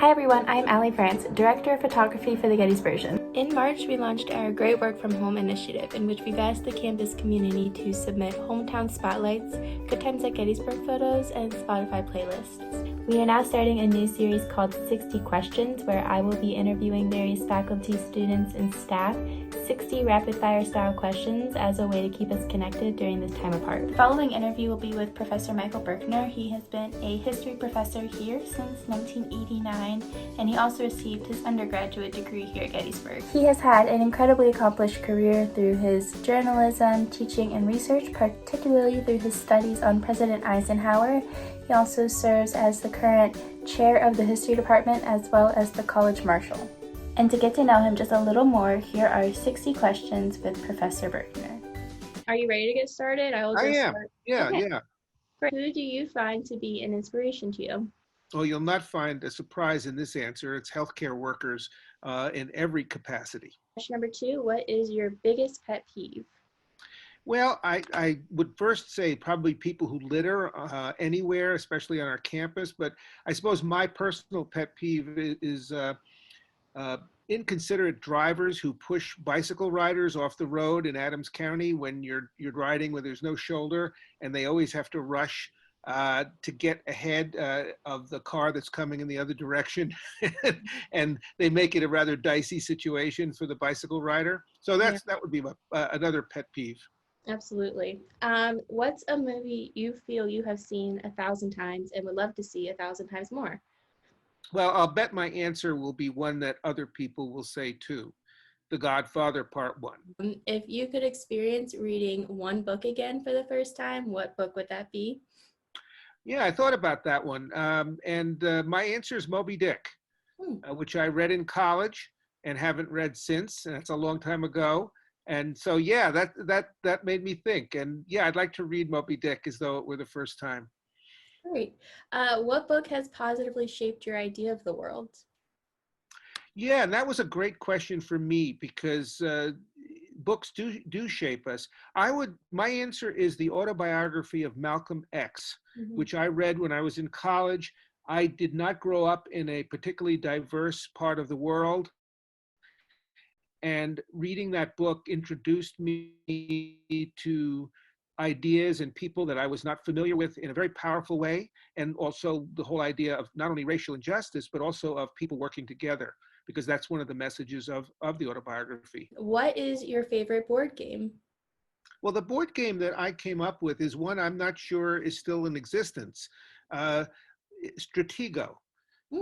Hi everyone, I'm Allyson Frantz, Director of Photography for the Gettysburg. In March, we launched our Great Work from Home initiative, in which we've asked the campus community to submit hometown spotlights, good times at Gettysburg photos, and Spotify playlists. We are now starting a new series called 60 Questions, where I will be interviewing various faculty, students, and staff, 60 rapid-fire style questions as a way to keep us connected during this time apart. The following interview will be with Professor Michael Birkner. He has been a history professor here since 1989, and he also received his undergraduate degree here at Gettysburg. He has had an incredibly accomplished career through his journalism, teaching, and research, particularly through his studies on President Eisenhower. He also serves as the current chair of the history department as well as the college marshal. And to get to know him just a little more, here are 60 questions with Professor Birkner. Are you ready to get started? I am. Yeah, Okay. yeah. Great. Who do you find to be an inspiration to you? Well, you'll not find a surprise in this answer. It's healthcare workers in every capacity. Question number 2, what is your biggest pet peeve? Well, I would first say probably people who litter anywhere, especially on our campus. But I suppose my personal pet peeve is inconsiderate drivers who push bicycle riders off the road in Adams County when you're riding where there's no shoulder, and they always have to rush to get ahead of the car that's coming in the other direction. And they make it a rather dicey situation for the bicycle rider. So that would be another pet peeve. Absolutely. What's a movie you feel you have seen 1,000 times and would love to see 1,000 times more? Well, I'll bet my answer will be one that other people will say too. The Godfather Part 1. If you could experience reading one book again for the first time, what book would that be? Yeah, I thought about that one. And my answer is Moby Dick, which I read in college and haven't read since. And that's a long time ago. And so, yeah, that made me think. And yeah, I'd like to read Moby Dick as though it were the first time. Great. What book has positively shaped your idea of the world? Yeah, and that was a great question for me because books do shape us. My answer is the Autobiography of Malcolm X, which I read when I was in college. I did not grow up in a particularly diverse part of the world. And reading that book introduced me to ideas and people that I was not familiar with in a very powerful way. And also the whole idea of not only racial injustice, but also of people working together, because that's one of the messages of the autobiography. What is your favorite board game? Well, the board game that I came up with is one I'm not sure is still in existence, Stratego.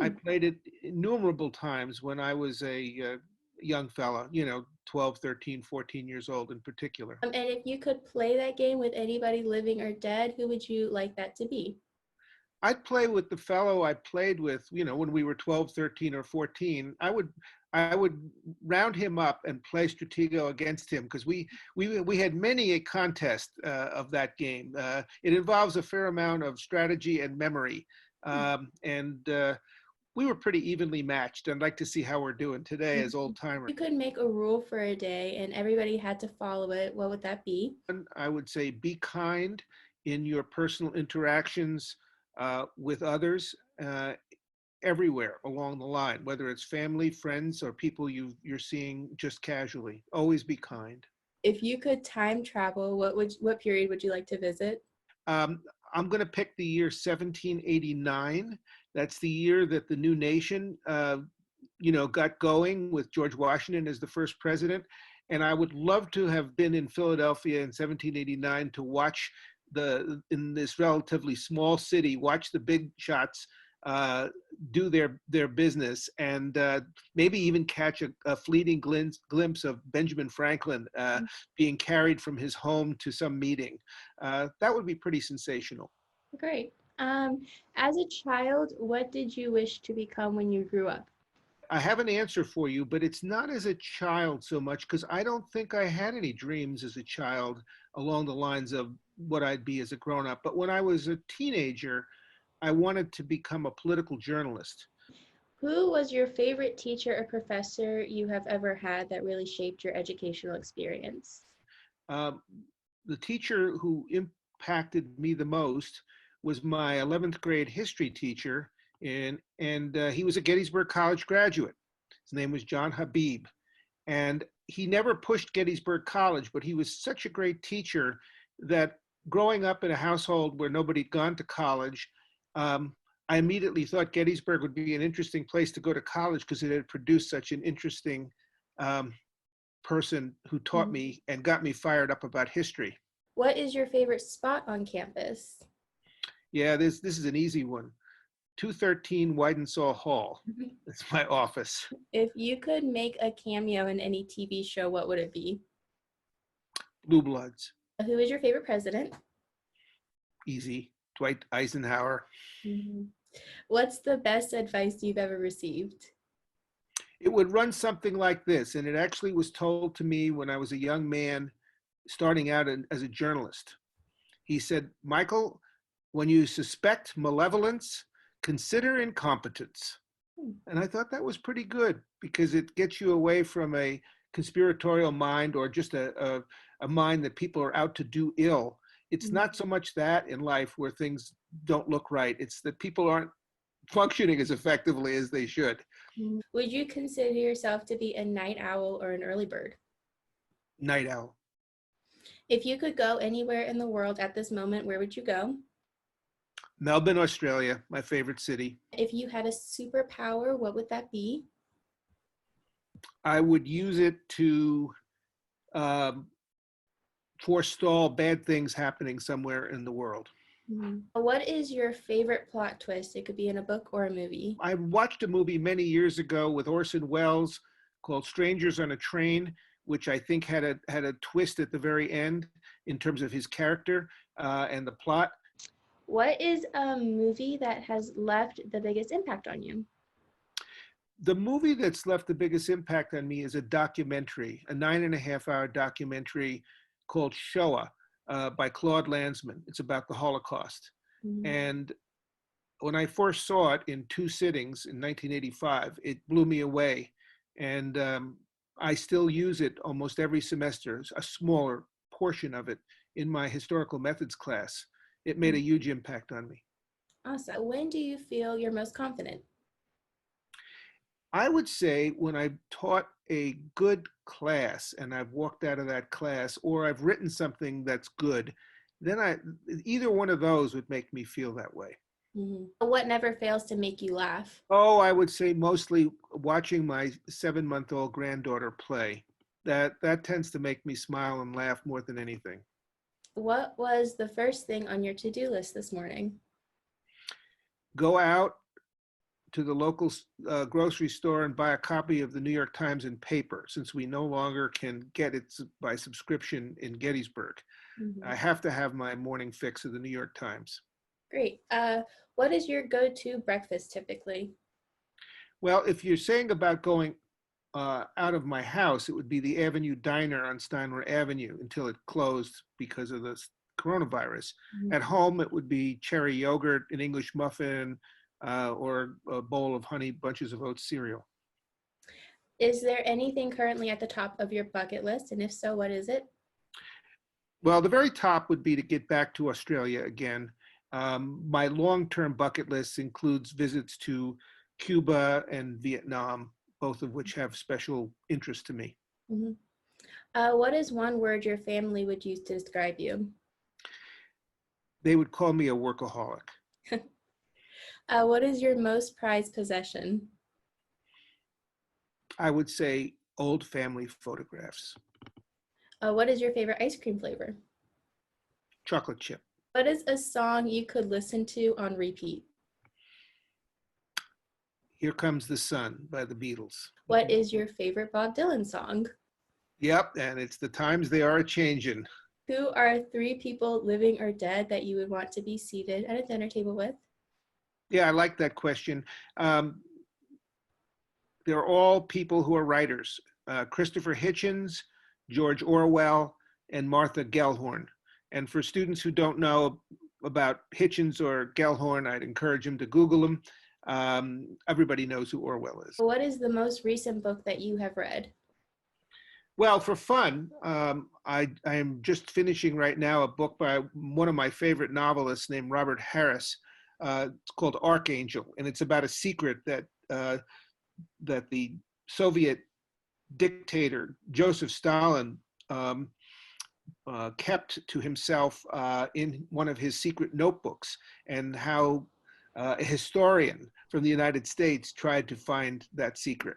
I played it innumerable times when I was a young fella, 12, 13, 14 years old in particular. And if you could play that game with anybody living or dead, who would you like that to be? I'd play with the fellow I played with, when we were 12, 13, or 14. I would round him up and play Stratego against him because we had many a contest of that game. It involves a fair amount of strategy and memory, and we were pretty evenly matched. I'd like to see how we're doing today as old timers. You could make a rule for a day and everybody had to follow it. What would that be? I would say be kind in your personal interactions with others everywhere along the line, whether it's family, friends, or people you're seeing just casually. Always be kind. If you could time travel, what period would you like to visit? I'm going to pick the year 1789. That's the year that the new nation, got going with George Washington as the first president. And I would love to have been in Philadelphia in 1789 to watch in this relatively small city, watch the big shots do their business, and maybe even catch a fleeting glimpse of Benjamin Franklin being carried from his home to some meeting. That would be pretty sensational. Great. As a child, what did you wish to become when you grew up? I have an answer for you, but it's not as a child so much because I don't think I had any dreams as a child along the lines of what I'd be as a grown-up. But when I was a teenager, I wanted to become a political journalist. Who was your favorite teacher or professor you have ever had that really shaped your educational experience? The teacher who impacted me the most was my 11th grade history teacher, And he was a Gettysburg College graduate. His name was John Habib. And he never pushed Gettysburg College, but he was such a great teacher that growing up in a household where nobody had gone to college, I immediately thought Gettysburg would be an interesting place to go to college because it had produced such an interesting person who taught me and got me fired up about history. What is your favorite spot on campus? Yeah, this is an easy one. 213 Weidensaw Hall. It's my office. If you could make a cameo in any TV show, what would it be? Blue Bloods. Who is your favorite president? Easy. Dwight Eisenhower. What's the best advice you've ever received? It would run something like this, and it actually was told to me when I was a young man starting out as a journalist. He said, Michael, when you suspect malevolence, consider incompetence. And I thought that was pretty good because it gets you away from a conspiratorial mind or just a mind that people are out to do ill. It's not so much that in life where things don't look right. It's that people aren't functioning as effectively as they should. Would you consider yourself to be a night owl or an early bird? Night owl. If you could go anywhere in the world at this moment, where would you go? Melbourne, Australia, my favorite city. If you had a superpower, what would that be? I would use it to forestall bad things happening somewhere in the world. What is your favorite plot twist? It could be in a book or a movie. I watched a movie many years ago with Orson Welles called Strangers on a Train, which I think had a twist at the very end in terms of his character and the plot. What is a movie that has left the biggest impact on you? The movie that's left the biggest impact on me is a documentary, a 9.5-hour documentary called Shoah by Claude Lanzmann. It's about the Holocaust. And when I first saw it in 2 sittings in 1985, it blew me away. And I still use it almost every semester, a smaller portion of it in my historical methods class. It made a huge impact on me. Awesome. When do you feel you're most confident? I would say when I taught a good class and I've walked out of that class, or I've written something that's good, then either one of those would make me feel that way. What never fails to make you laugh? Oh, I would say mostly watching my 7-month-old granddaughter play. That tends to make me smile and laugh more than anything. What was the first thing on your to-do list this morning? Go out to the local grocery store and buy a copy of the New York Times in paper, since we no longer can get it by subscription in Gettysburg. I have to have my morning fix of the New York Times. Great. What is your go-to breakfast typically? Well, if you're saying about going out of my house, it would be the Avenue Diner on Steinway Avenue until it closed because of the coronavirus. At home, it would be cherry yogurt, an English muffin, or a bowl of honey bunches of oats cereal. Is there anything currently at the top of your bucket list? And if so, what is it? Well, the very top would be to get back to Australia again. My long-term bucket list includes visits to Cuba and Vietnam, both of which have special interest to me. What is one word your family would use to describe you? They would call me a workaholic. What is your most prized possession? I would say old family photographs. What is your favorite ice cream flavor? Chocolate chip. What is a song you could listen to on repeat? Here Comes the Sun by the Beatles. What is your favorite Bob Dylan song? Yep, and it's the times they are a-changin'. Who are 3 people, living or dead, that you would want to be seated at a dinner table with? Yeah, I like that question. They're all people who are writers. Christopher Hitchens, George Orwell, and Martha Gellhorn. And for students who don't know about Hitchens or Gellhorn, I'd encourage them to Google them. Everybody knows who Orwell is. What is the most recent book that you have read? Well, for fun, I am just finishing right now a book by one of my favorite novelists named Robert Harris It's called Archangel, and it's about a secret that that the Soviet dictator Joseph Stalin kept to himself in one of his secret notebooks, and how a historian from the United States tried to find that secret.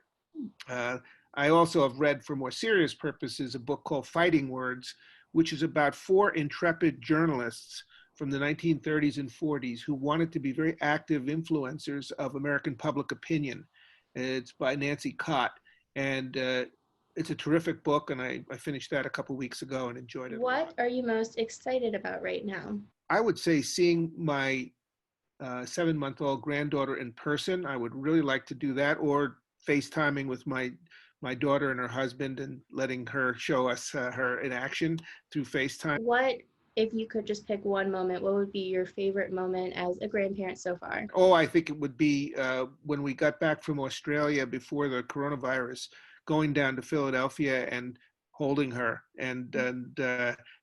I also have read, for more serious purposes, a book called Fighting Words, which is about four intrepid journalists from the 1930s and 40s who wanted to be very active influencers of American public opinion. It's by Nancy Cott, and it's a terrific book, and I finished that a couple weeks ago and enjoyed it a lot. What are you most excited about right now? I would say seeing my 7-month-old granddaughter in person. I would really like to do that, or FaceTiming with my daughter and her husband and letting her show us her in action through FaceTime. What, if you could just pick one moment, what would be your favorite moment as a grandparent so far? Oh, I think it would be when we got back from Australia before the coronavirus, going down to Philadelphia and holding her and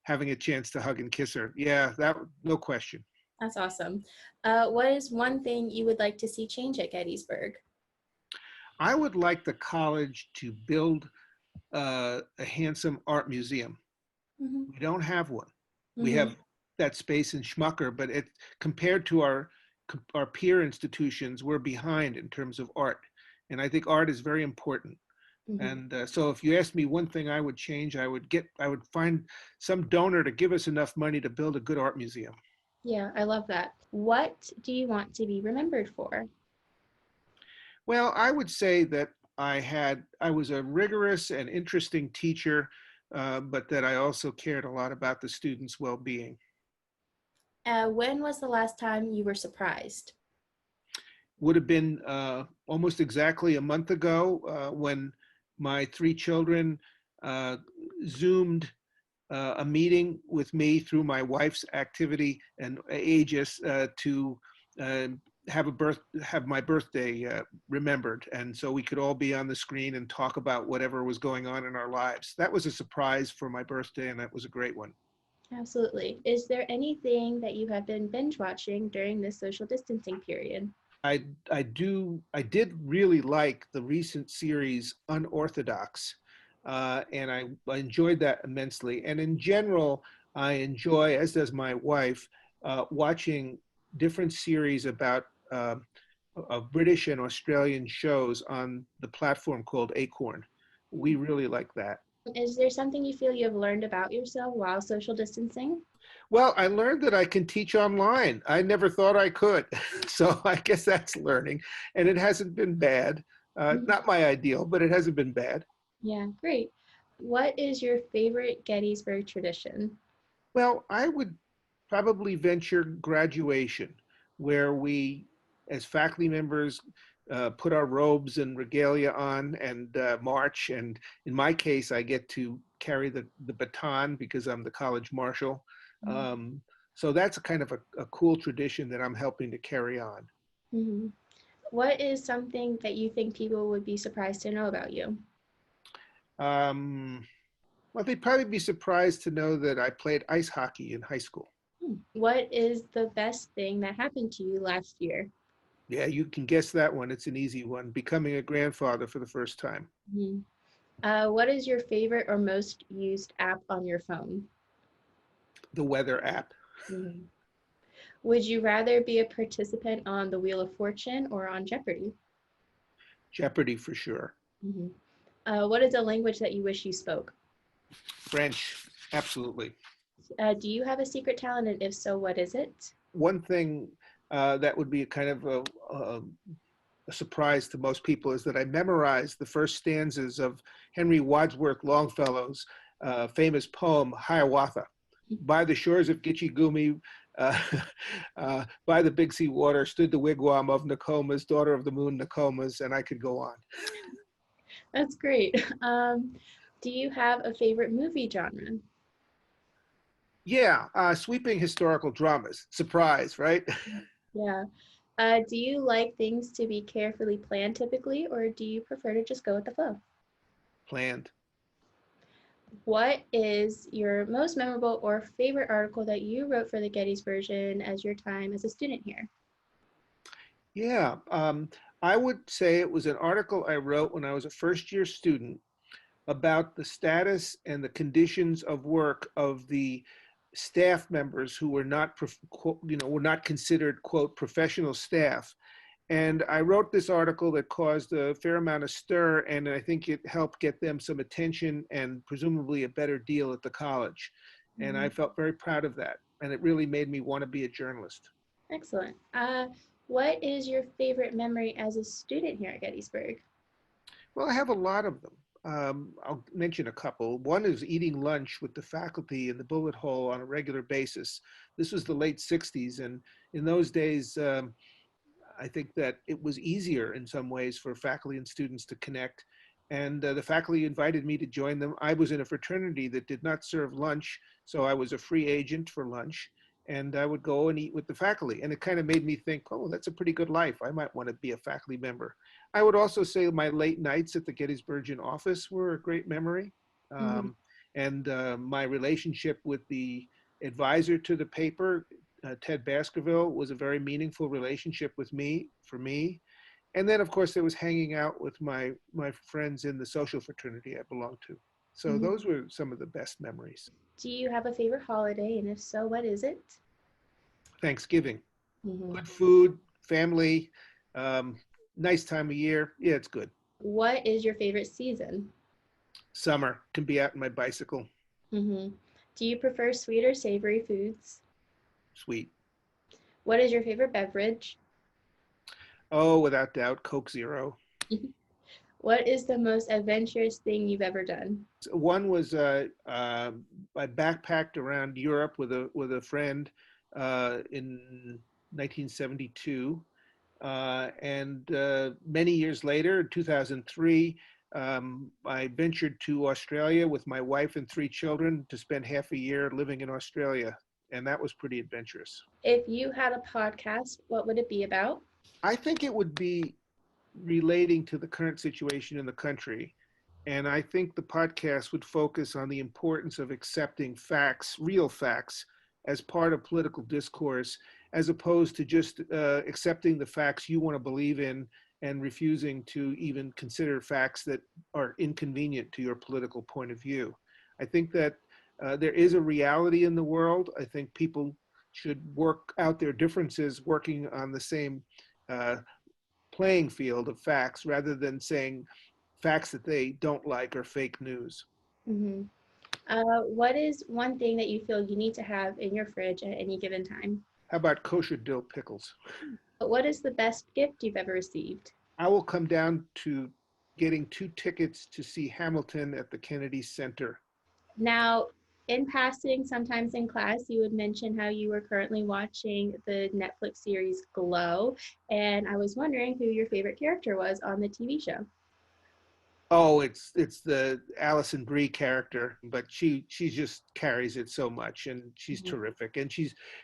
having a chance to hug and kiss her. Yeah, that, no question. That's awesome. What is one thing you would like to see change at Gettysburg? I would like the college to build a handsome art museum. Mm-hmm. We don't have one. Mm-hmm. We have that space in Schmucker, but it, compared to our peer institutions, we're behind in terms of art. And I think art is very important. Mm-hmm. And so if you ask me one thing I would change, I would find some donor to give us enough money to build a good art museum. Yeah, I love that. What do you want to be remembered for? Well, I would say that I was a rigorous and interesting teacher, but that I also cared a lot about the students' well-being. When was the last time you were surprised? Would have been almost exactly a month ago when my 3 children Zoomed a meeting with me through my wife's activity and Aegis to have my birthday remembered, and so we could all be on the screen and talk about whatever was going on in our lives. That was a surprise for my birthday, and that was a great one. Absolutely. Is there anything that you have been binge watching during this social distancing period? I did really like the recent series Unorthodox, and I enjoyed that immensely. And in general, I enjoy, as does my wife, watching different series about of British and Australian shows on the platform called Acorn. We really like that. Is there something you feel you have learned about yourself while social distancing? Well, I learned that I can teach online. I never thought I could. So I guess that's learning. And it hasn't been bad. Not my ideal, but it hasn't been bad. Yeah, great. What is your favorite Gettysburg tradition? Well, I would probably venture graduation, where we, as faculty members, put our robes and regalia on and march. And in my case, I get to carry the baton because I'm the college marshal. So that's a kind of a cool tradition that I'm helping to carry on. Mm-hmm. What is something that you think people would be surprised to know about you? Well, they'd probably be surprised to know that I played ice hockey in high school. What is the best thing that happened to you last year? Yeah, you can guess that one. It's an easy one. Becoming a grandfather for the first time. Mm-hmm. What is your favorite or most used app on your phone? The weather app. Mm-hmm. Would you rather be a participant on the Wheel of Fortune or on Jeopardy? Jeopardy for sure. Mm-hmm. What is a language that you wish you spoke? French, absolutely. Do you have a secret talent, and if so, what is it? One thing that would be a kind of a surprise to most people is that I memorized the first stanzas of Henry Wadsworth Longfellow's famous poem, Hiawatha. By the shores of Gitche Gumee, by the Big Sea Water, stood the wigwam of Nokomis, daughter of the moon Nokomis, and I could go on. That's great. Do you have a favorite movie genre? Yeah, sweeping historical dramas. Surprise, right? Yeah. Do you like things to be carefully planned typically, or do you prefer to just go with the flow? Planned. What is your most memorable or favorite article that you wrote for the Gettysburg as your time as a student here? Yeah, I would say it was an article I wrote when I was a first year student about the status and the conditions of work of the staff members who were not, were not considered, quote, professional staff. And I wrote this article that caused a fair amount of stir, and I think it helped get them some attention and presumably a better deal at the college. And I Mhm. felt very proud of that. And it really made me want to be a journalist. Excellent. What is your favorite memory as a student here at Gettysburg? Well, I have a lot of them. I'll mention a couple. One is eating lunch with the faculty in the bullet hole on a regular basis. This was the late 60s, and in those days, I think that it was easier in some ways for faculty and students to connect. And the faculty invited me to join them. I was in a fraternity that did not serve lunch, so I was a free agent for lunch. And I would go and eat with the faculty. And it kind of made me think, oh, that's a pretty good life. I might want to be a faculty member. I would also say my late nights at the Gettysburgian office were a great memory. Hmm. And my relationship with the advisor to the paper, Ted Baskerville, was a very meaningful relationship with me, for me. And then, of course, there was hanging out with my friends in the social fraternity I belonged to. So Hmm. those were some of the best memories. Do you have a favorite holiday? And if so, what is it? Thanksgiving, Hmm. good food, family, um, nice time of year. Yeah, it's good. What is your favorite season? Summer, can be out on my bicycle. Hmm. Do you prefer sweet or savory foods? Sweet. What is your favorite beverage? Oh, without doubt, Coke Zero. What is the most adventurous thing you've ever done? One was I backpacked around Europe with a friend in 1972, and many years later, in 2003, I ventured to Australia with my wife and three children to spend half a year living in Australia, and that was pretty adventurous. If you had a podcast, what would it be about? I think it would be relating to the current situation in the country. And I think the podcast would focus on the importance of accepting facts, real facts, as part of political discourse, as opposed to just accepting the facts you want to believe in and refusing to even consider facts that are inconvenient to your political point of view. I think that there is a reality in the world. I think people should work out their differences working on the same uh, playing field of facts rather than saying facts that they don't like are fake news. Hmm. What is one thing that you feel you need to have in your fridge at any given time? How about kosher dill pickles? What is the best gift you've ever received? I will come down to getting 2 tickets to see Hamilton at the Kennedy Center. Now, in passing, sometimes in class, you would mention how you were currently watching the Netflix series Glow, and I was wondering who your favorite character was on the TV show. Oh, it's the Alison Brie character, but she just carries it so much, and she's Mhm. terrific. And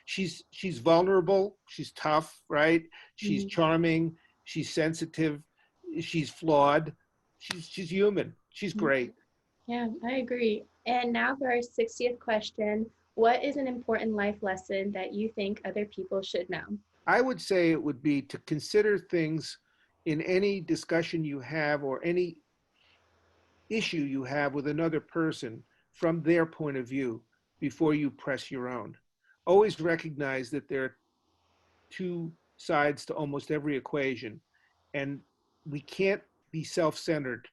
she's vulnerable, she's tough, right? She's Mhm. charming, she's sensitive, she's flawed, she's human. She's Mhm. great. Yeah, I agree. And now for our 60th question. What is an important life lesson that you think other people should know? I would say it would be to consider things in any discussion you have or any issue you have with another person from their point of view before you press your own. Always recognize that there are two sides to almost every equation, and we can't be self centered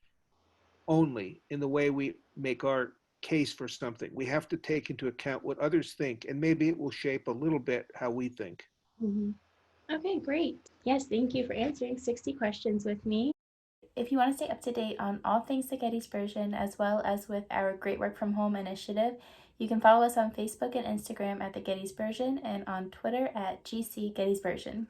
only in the way we make our case for something. We have to take into account what others think, and maybe it will shape a little bit how we think. Mhm. Okay, great. Yes, thank you for answering 60 questions with me. If you want to stay up to date on all things the Gettysburgian, as well as with our Great Work from Home initiative, you can follow us on Facebook and Instagram at the Gettysburgian and on Twitter at GC Gettysburgian.